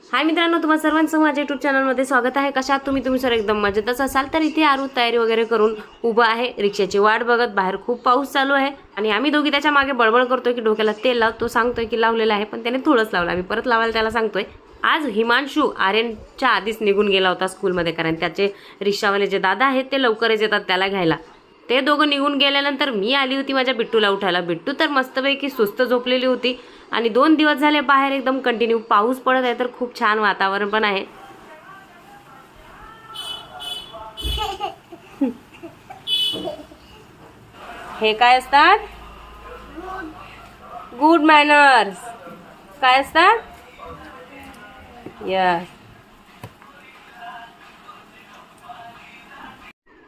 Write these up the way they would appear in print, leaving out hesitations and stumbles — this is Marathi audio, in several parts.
हाय मित्रांनो, तुम्हा सर्वांचं माझ्या यूट्यूब चॅनलमध्ये स्वागत आहे। कशा आहात तुम्ही सर एकदम मजेतच असाल तर इथे आरू तयारी वगैरे करून उभा आहे रिक्षाची वाट बघत। बाहेर खूप पाऊस चालू आहे आणि आम्ही दोघी त्याच्या मागे बडबड करतोय की डोक्याला तेल लाव। तो सांगतोय की लावलेला आहे पण त्याने थोडंच लावलं, आम्ही परत लावायला त्याला सांगतोय। आज हिमांशू आर्यनच्या आधीच निघून गेला होता स्कूलमध्ये, कारण त्याचे रिक्षावाले जे दादा आहेत ते लवकरच येतात त्याला घ्यायला। ते दोघं निघून गेल्यानंतर मी आली होती माझ्या बिट्टूला उठायला। बिट्टू तर मस्तपैकी सुस्त झोपलेली होती आणि 2 दिवस झाले बाहेर एकदम कंटिन्यू पाऊस पडत आहे, तर खूप छान वातावरण पण आहे। हे काय असतात? गुड मॅनर्स काय असतात? यस।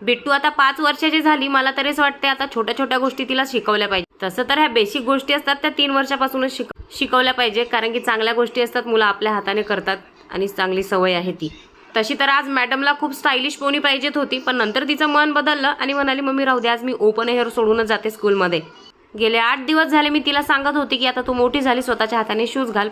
बिट्टू आता 5 वर्षाची झाली, मला तरीच वाटते आता छोट्या छोट्या गोष्टी तिला शिकवल्या पाहिजे। तसं तर ह्या बेसिक गोष्टी असतात त्या 3 वर्षापासूनच शिकवल्या पाहिजे, कारण की चांगल्या गोष्टी असतात मुलं आपल्या हाताने करतात आणि चांगली सवय आहे ती। तशी तर आज मॅडमला खूप स्टायलिश पोनी पाहिजेत होती, पण नंतर तिचं मन बदललं आणि म्हणाली मम्मी राहू दे, आज मी ओपन एअर सोडूनच जाते स्कूलमध्ये। गेले 8 दिवस झाले मी तिला सांगत होती की आता तू मोठी झाली स्वतःच्या हाताने शूज घाल,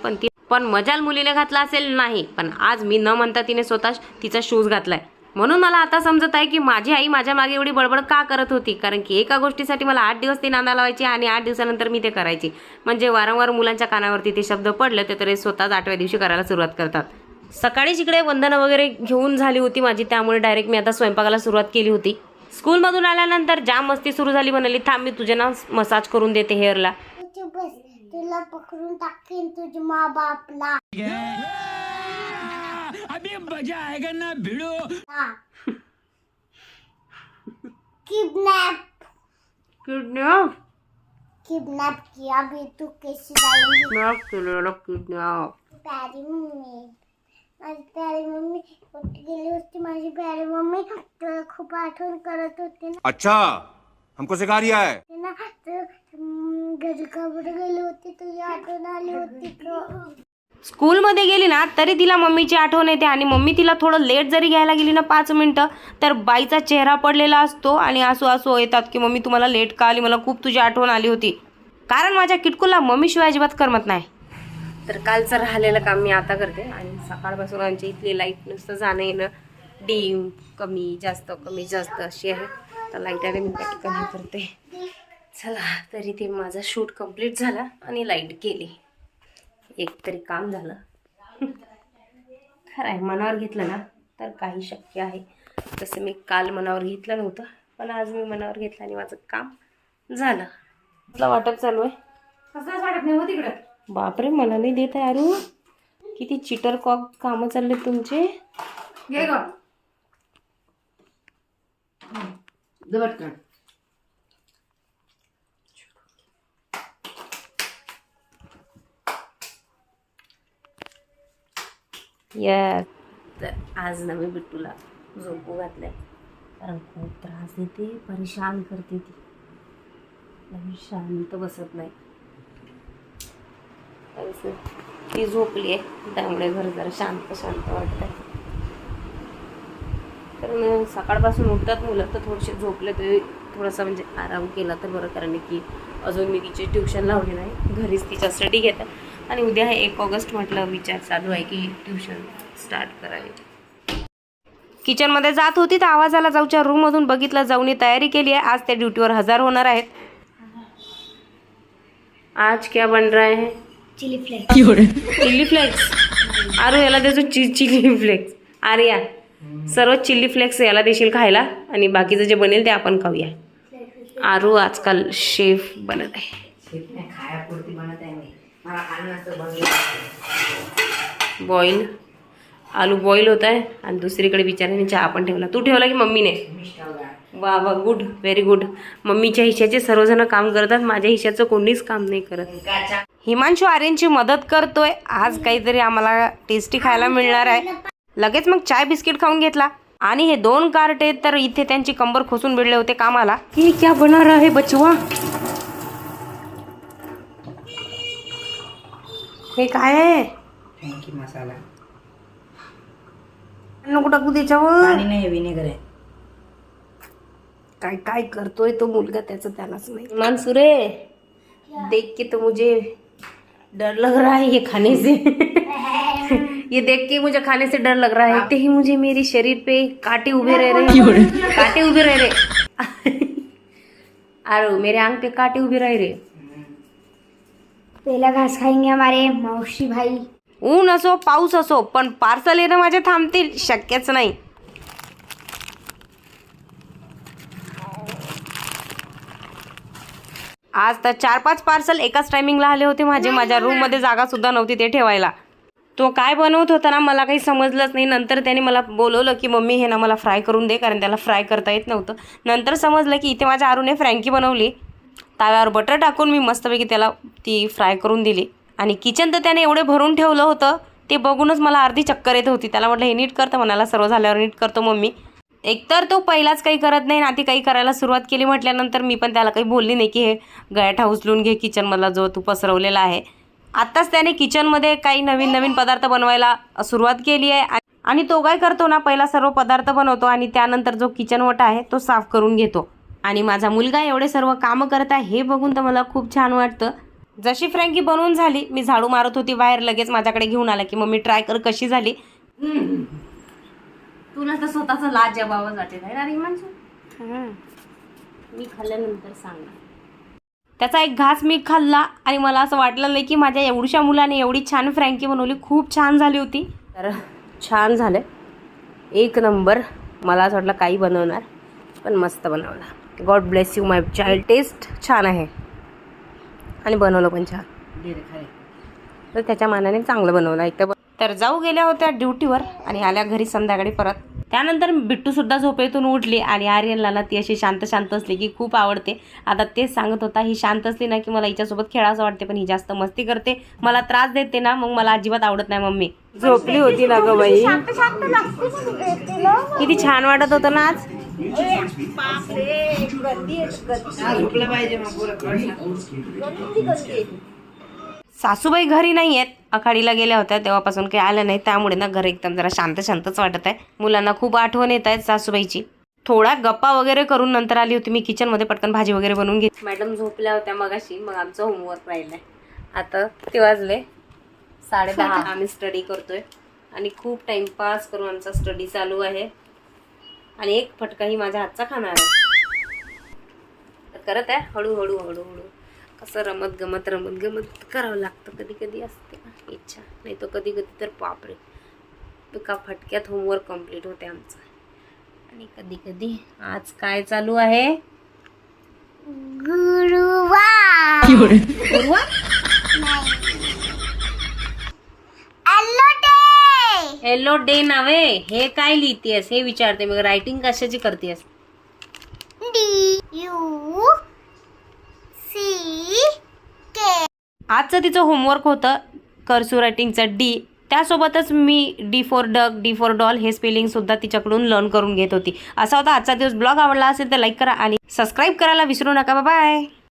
पण मजाल मुलीने घातला असेल नाही, पण आज मी न म्हणता तिने स्वतः तिचा शूज घातलाय। म्हणून मला आता समजत आहे की माझी आई माझ्या मागे एवढी बडबड का करत होती, कारण की एका गोष्टीसाठी मला 8 दिवस ती नांदा लावायची आणि 8 दिवसानंतर मी ते करायची। म्हणजे वारंवार मुलांच्या कानावरती ते शब्द पडले ते तरी स्वतःच 8व्या दिवशी करायला सुरुवात करतात। सकाळीच इकडे वंदना वगैरे घेऊन झाली होती माझी, त्यामुळे डायरेक्ट मी आता स्वयंपाकाला सुरुवात केली होती। स्कूलमधून आल्यानंतर जाम मस्ती सुरू झाली, म्हणाली थांब मी तुझे ना मसाज करून देते हेअरला। तुला पकडून टाकेन तुझ्या माँ बापला। अभी मजा आएगा ना भिड़ो। किडनैप किडनैप किडनैप किया भी तू कैसे जाएंगी? किडनैप प्यारी मम्मी, माझी प्यारी मम्मी कुठे गेली होती? माझी प्यारी मम्मी तुला खूप आठवण करत होती ना। अच्छा, हमको सिखा रिया है ना घरी का बरं गेली होती, तुझी आठवण आली होती का? स्कूलमध्ये गेली ना तरी तिला मम्मीची आठवण येते आणि मम्मी तिला थोडं लेट जरी घ्यायला गेली ना 5 मिनिटं, तर बाईचा चेहरा पडलेला असतो आणि आसू येतात की मम्मी तुम्हाला लेट का आली, मला खूप तुझी आठवण आली होती। कारण माझ्या किटकूला मम्मीशिवाय अजिबात करमत नाही। तर कालचं राहिलेलं काम मी आता करते आणि सकाळपासून आमची इथली लाईट नुसतं जाणं येणं डीम कमी जास्त अशी आहे, तर लाईट आले मी त्या ठिकाणी करते। चला तरी ते माझा शूट कंप्लीट झाला आणि लाईट गेली, एक तरी काम झालं। खरं आहे, मनावर घेतलं ना तर काही शक्य आहे। तसं मी काल मनावर घेतलं नव्हतं, पण आज मी मनावर घेतलं आणि माझं काम झालं। तुला वाटप चालू आहे? कसं वाटत नाही हो तिकडं? बापरे, मला नाही देत आहे अरू, किती चिटर कॉक कामं चालले तुमचे। घे ग दबटकन। यस, तर आज ना मी बिट्टूला झोपू घातलंय, कारण खूप त्रास देते, परेशान करते ती, शांत बसत नाही। ती झोपली आहे त्यामुळे घर जरा शांत वाटत आहे। कारण सकाळपासून उठतात मुलं तर थोडेसे झोपले तरी थोडासा म्हणजे आराम केला तर बरं, कारण की अजून मी तिची ट्युशन लावली नाही, घरीच तिचा स्टडी घेतात आणि उद्या आहे 1 ऑगस्ट, म्हटलं विचार चालू आहे की ट्युशन स्टार्ट करावी। किचनमध्ये जात होती तर आवाज आला जाऊच्या रूममधून, बघितलं जाऊन तयारी केली आहे। आज ते ड्युटीवर हजर होणार आहेत। आज क्या बन रहा है? Chilli flakes. चिल्ली फ्लेक्स आरू याला देतो चिली फ्लेक्स। आर्या सर्व चिल्ली फ्लेक्स याला देशील खायला आणि बाकीचं जे बनेल ते आपण खाऊया। आरू आजकाल शेफ बनत आहे। बॉईल आलू बॉईल होत आहे आणि दुसरीकडे बिचाऱ्याने चहा पण ठेवला। तू ठेवला की मम्मीने? वा वा, गुड, व्हेरी गुड। मम्मीच्या हिश्श्याचे सर्वजण काम करतात, माझ्या हिश्श्याचं कोणीच काम नाही करत। हिमांशू आर्यनची मदत करतोय, आज काहीतरी आम्हाला टेस्टी खायला मिळणार आहे। लगेच मग चाय बिस्किट खाऊन घेतला आणि हे 2 कार्टे तर इथे त्यांची कंबर खोसून भिडले होते कामाला। ये क्या बना रहा है बचवा? हे काय आहे? फ्रँकी मसाला। नको टाकू त्याच्यावर, पाणी नाही, विनेगर आहे। काय काय करतोय तो मुलगा, त्याचं त्यालाच नाही। मानसुरे देख के तो मुझे डर लग रहा है ये खाने से। ये देख के मुझे खाने से डर लग रहा है, देखते ही मुझे मेरे शरीर पे कांटे उभे रह रहे, कांटे उभे रह रहे अरे मेरे आंग पे कांटे उभे रह रहे। पहिला घास खाएंगे हमारे मौसी भाई। ऊन असो पाऊस असो पण पार्सल येणं माझे थांबतील शक्यच नाही। आज तर 4-5 पार्सल एकाच टायमिंगला आले होते माझे, माझ्या रूम मध्ये जागा सुद्धा नव्हती ते ठेवायला। तो काय बनवत होता ना मला काही समजलंच नाही। नंतर त्याने मला बोलवलं की मम्मी हे ना मला फ्राय करून दे, कारण त्याला फ्राय करता येत नव्हतं। नंतर समजलं की इथे माझ्या आरूने फ्रँकी बनवली, तव्यावर बटर टाकून मी मस्तपैकी त्याला ती फ्राय करून दिली। आणि किचन तर त्याने एवढे भरून ठेवलं होतं ते बघूनच मला अर्धी चक्कर येत होती। त्याला म्हटलं हे नीट करतं, म्हणाला सर्व झाल्यावर नीट करतो मम्मी। एकतर तो पहिलाच काही करत नाही ना, ती काही करायला सुरुवात केली म्हटल्यानंतर मी पण त्याला काही बोलली नाही की हे गळ्याठा उचलून घे किचनमधला जो तू पसरवलेला आहे। आत्ताच त्याने किचनमध्ये काही नवीन नवीन पदार्थ बनवायला सुरुवात केली आहे आणि तो काय करतो ना, पहिला सर्व पदार्थ बनवतो आणि त्यानंतर जो किचन ओटा आहे तो साफ करून घेतो। आणि माझा मुलगा एवढे सर्व कामं करत आहे हे बघून तर मला खूप छान वाटतं। जशी फ्रँकी बनवून झाली, मी झाडू मारत होती बाहेर, लगेच माझ्याकडे घेऊन आला की मम्मी ट्राय कर कशी झाली। तुला तर स्वतःचा लाज जबाबच वाटेल आहे ना रिमांशू? मी खाल्ल्यानंतर सांगणार। त्याचा एक घास मी खाल्ला आणि मला असं वाटलं नाही की माझ्या एवढ्या मुलाने एवढी छान फ्रँकी बनवली, खूप छान झाली होती। तर छान झालं, एक नंबर। मला असं वाटलं काही बनवणार पण मस्त बनवला। God bless you my child, taste छान आहे आणि बनवलं पण छान, तर त्याच्या मानाने चांगलं बनवलं एकतर। तर जाऊ गेल्या होत्या ड्युटीवर आणि आल्या घरी संध्याकाळी परत। त्यानंतर बिट्टूसुद्धा झोपेतून उठली आणि आर्यनला ना ती अशी शांत शांत असली की खूप आवडते। आता तेच सांगत होता, ही शांत असली ना की मला हिच्यासोबत खेळायचं वाटते, पण ही जास्त मस्ती करते, मला त्रास देते ना, मग मला अजिबात आवडत नाही। मम्मी झोपली होती ना ग बाई, किती छान वाटत होतं ना आज। झोपलं पाहिजे मग सासूबाई घरी नाही आहेत, आखाडीला गेल्या होत्या तेव्हापासून काही आल्या नाही, त्यामुळे ना घर एकदम जरा शांत शांतच वाटत आहे। मुलांना खूप आठवण येत आहेत सासूबाईची। थोडा गप्पा वगैरे करून नंतर आली होती मी किचनमध्ये, पटकन भाजी वगैरे बनवून घेतली। मॅडम झोपल्या होत्या मगाशी, मग आमचं होमवर्क राहिलंय। आता किती वाजले? 10:30। आम्ही स्टडी करतोय आणि खूप टाइमपास करून आमचा स्टडी चालू आहे आणि एक फटकाही माझ्या हातचा खाणार आहे। तर करत आहे हळूहळू हळूहळू, कसं रमत गमत करावं लागतं। कधी कधी असते ना इच्छा, नाही तर कधी कधी तर बापरे एका फटक्यात होमवर्क कंप्लीट होते आमचं। आणि कधी कधी आज काय चालू आहे? गुरुवार। गुरुवार? हेलो डे नव्हे, हे काय लिहितेस हे विचारते, मग रायटिंग कशाची करतेस? आजचं तिचं होमवर्क होतं कर्सिव रायटिंगचं डी, त्यासोबतच मी D for duck, D for doll हे स्पेलिंग सुद्धा तिच्याकडून लर्न करून घेत होती। असा होता आजचा दिवस। ब्लॉग आवडला असेल तर लाईक करा आणि सबस्क्राईब करायला विसरू नका। Bye bye.